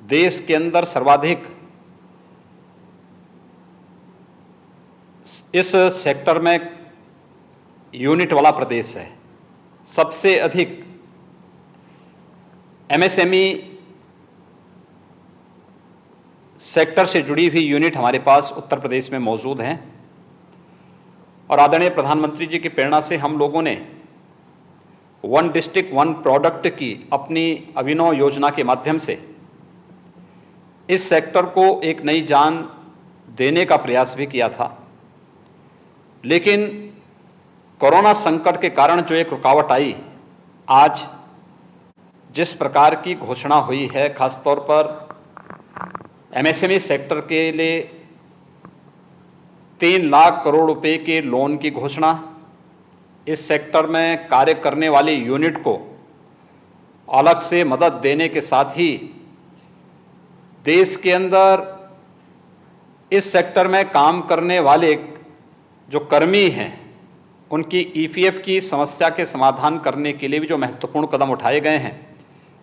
देश के अंदर सर्वाधिक इस सेक्टर में यूनिट वाला प्रदेश है। सबसे अधिक एमएसएमई सेक्टर से जुड़ी हुई यूनिट हमारे पास उत्तर प्रदेश में मौजूद हैं और आदरणीय प्रधानमंत्री जी की प्रेरणा से हम लोगों ने वन डिस्ट्रिक्ट वन प्रोडक्ट की अपनी अभिनव योजना के माध्यम से इस सेक्टर को एक नई जान देने का प्रयास भी किया था। लेकिन कोरोना संकट के कारण जो एक रुकावट आई, आज जिस प्रकार की घोषणा हुई है, खासतौर पर एमएसएमई सेक्टर के लिए 3 लाख करोड़ रुपए के लोन की घोषणा, इस सेक्टर में कार्य करने वाली यूनिट को अलग से मदद देने के साथ ही देश के अंदर इस सेक्टर में काम करने वाले जो कर्मी हैं उनकी ईपीएफ की समस्या के समाधान करने के लिए भी जो महत्वपूर्ण कदम उठाए गए हैं,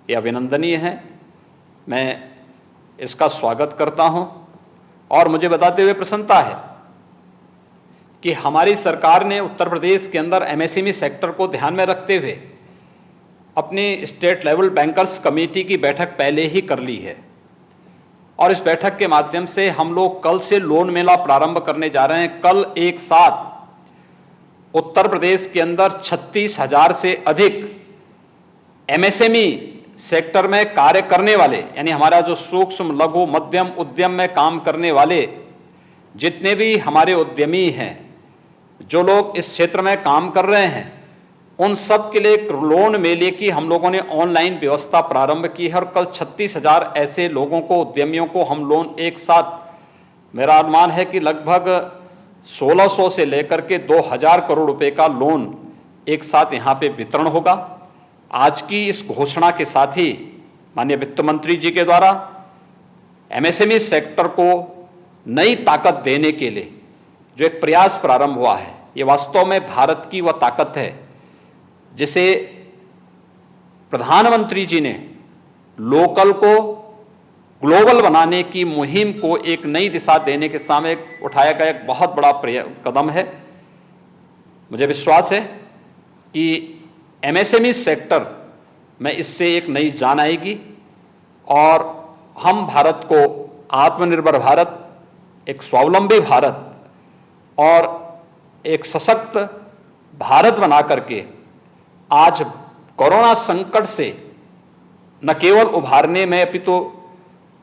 ये अभिनंदनीय हैं। मैं इसका स्वागत करता हूं और मुझे बताते हुए प्रसन्नता है कि हमारी सरकार ने उत्तर प्रदेश के अंदर एमएसएमई सेक्टर को ध्यान में रखते हुए अपनी स्टेट लेवल बैंकर्स कमेटी की बैठक पहले ही कर ली है और इस बैठक के माध्यम से हम लोग कल से लोन मेला प्रारंभ करने जा रहे हैं। कल एक साथ उत्तर प्रदेश के अंदर 36,000 से अधिक एमएसएमई सेक्टर में कार्य करने वाले, यानी हमारा जो सूक्ष्म लघु मध्यम उद्यम में काम करने वाले जितने भी हमारे उद्यमी हैं, जो लोग इस क्षेत्र में काम कर रहे हैं, उन सब के लिए एक लोन मेले की हम लोगों ने ऑनलाइन व्यवस्था प्रारंभ की है और कल 36,000 ऐसे लोगों को, उद्यमियों को हम लोन एक साथ, मेरा अनुमान है कि लगभग 1600 से लेकर के 2000 करोड़ रुपए का लोन एक साथ यहाँ पे वितरण होगा। आज की इस घोषणा के साथ ही माननीय वित्त मंत्री जी के द्वारा एमएसएमई सेक्टर को नई ताकत देने के लिए जो एक प्रयास प्रारंभ हुआ है, ये वास्तव में भारत की वह ताकत है जिसे प्रधानमंत्री जी ने लोकल को ग्लोबल बनाने की मुहिम को एक नई दिशा देने के सामने उठाया गया एक बहुत बड़ा कदम है। मुझे विश्वास है कि एमएसएमई सेक्टर में इससे एक नई जान आएगी और हम भारत को आत्मनिर्भर भारत, एक स्वावलंबी भारत और एक सशक्त भारत बना करके आज कोरोना संकट से न केवल उभारने में अपितु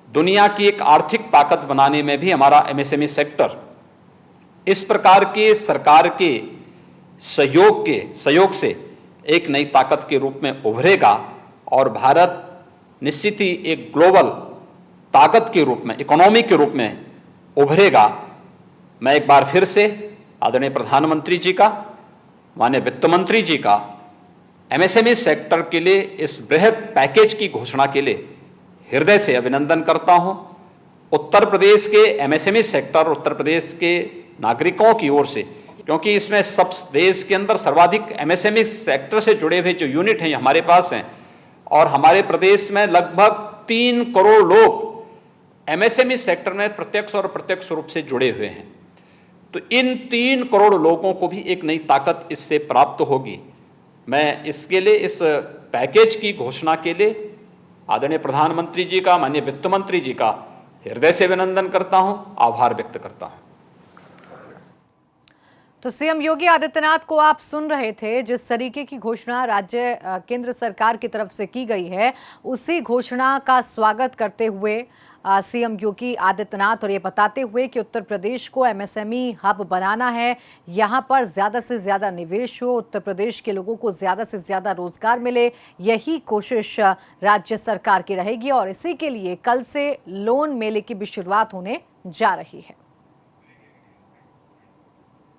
दुनिया की एक आर्थिक ताकत बनाने में भी हमारा एमएसएमई सेक्टर इस प्रकार के सरकार के सहयोग से एक नई ताकत के रूप में उभरेगा और भारत निश्चित ही एक ग्लोबल ताकत के रूप में, इकोनॉमी के रूप में उभरेगा। मैं एक बार फिर से आदरणीय प्रधानमंत्री जी का, माननीय वित्त मंत्री जी का एमएसएमई सेक्टर के लिए इस बृहद पैकेज की घोषणा के लिए हृदय से अभिनंदन करता हूं। उत्तर प्रदेश के एमएसएमई सेक्टर, उत्तर प्रदेश के नागरिकों की ओर से, क्योंकि इसमें सब देश के अंदर सर्वाधिक एमएसएमई सेक्टर से जुड़े हुए जो यूनिट हैं हमारे पास हैं और हमारे प्रदेश में लगभग 3 करोड़ लोग एमएसएमई सेक्टर में प्रत्यक्ष और अप्रत्यक्ष रूप से जुड़े हुए हैं। तो इन 3 करोड़ लोगों को भी एक नई ताकत इससे प्राप्त होगी। मैं इसके लिए, इस पैकेज की घोषणा के लिए आदरणीय प्रधानमंत्री जी का, माननीय वित्त मंत्री जी का हृदय से अभिनंदन करता हूं, आभार व्यक्त करता हूं। तो सीएम योगी आदित्यनाथ को आप सुन रहे थे। जिस तरीके की घोषणा राज्य केंद्र सरकार की तरफ से की गई है, उसी घोषणा का स्वागत करते हुए सीएम योगी आदित्यनाथ और ये बताते हुए कि उत्तर प्रदेश को एमएसएमई हब बनाना है, यहाँ पर ज़्यादा से ज़्यादा निवेश हो, उत्तर प्रदेश के लोगों को ज़्यादा से ज़्यादा रोजगार मिले, यही कोशिश राज्य सरकार की रहेगी और इसी के लिए कल से लोन मेले की भी शुरुआत होने जा रही है।